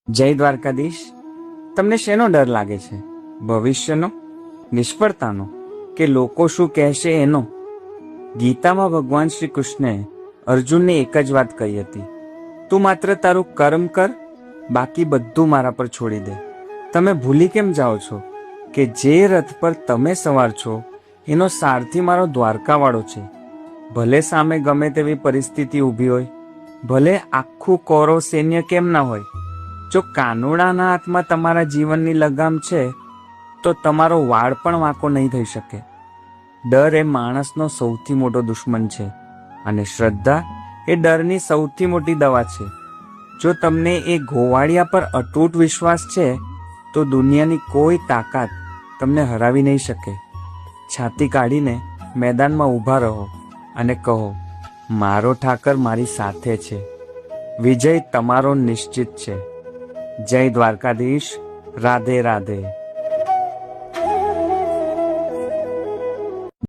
જય દ્વારકાધીશ. તમને શેનો ડર લાગે છે? ભવિષ્યનો, નિષ્ફળતાનો, કે લોકો શું કહેશે એનો? ગીતામાં ભગવાન શ્રી કૃષ્ણે અર્જુનને એક જ વાત કહી હતી, તું માત્ર તારું કર્મ કર, બાકી બધું મારા પર છોડી દે. તમે ભૂલી કેમ જાઓ છો કે જે રથ પર તમે સવાર છો એનો સારથી મારો દ્વારકાવાળો છે. ભલે સામે ગમે તેવી પરિસ્થિતિ ઊભી હોય, ભલે આખું કૌરવ સૈન્ય કેમ ના હોય, જો કાનુડાના હાથમાં તમારા જીવનની લગામ છે તો તમારો વાળ પણ વાંકો નહીં થઈ શકે. ડર એ માણસનો સૌથી મોટો દુશ્મન છે અને શ્રદ્ધા એ ડરની સૌથી મોટી દવા છે. જો તમને એ ગોવાળિયા પર અતૂટ વિશ્વાસ છે તો દુનિયાની કોઈ તાકાત તમને હરાવી નહીં શકે. છાતી કાઢીને મેદાનમાં ઊભા રહો અને કહો, મારો ઠાકર મારી સાથે છે. વિજય તમારો નિશ્ચિત છે. જય દ્વારકાધીશ. રાધે રાધે.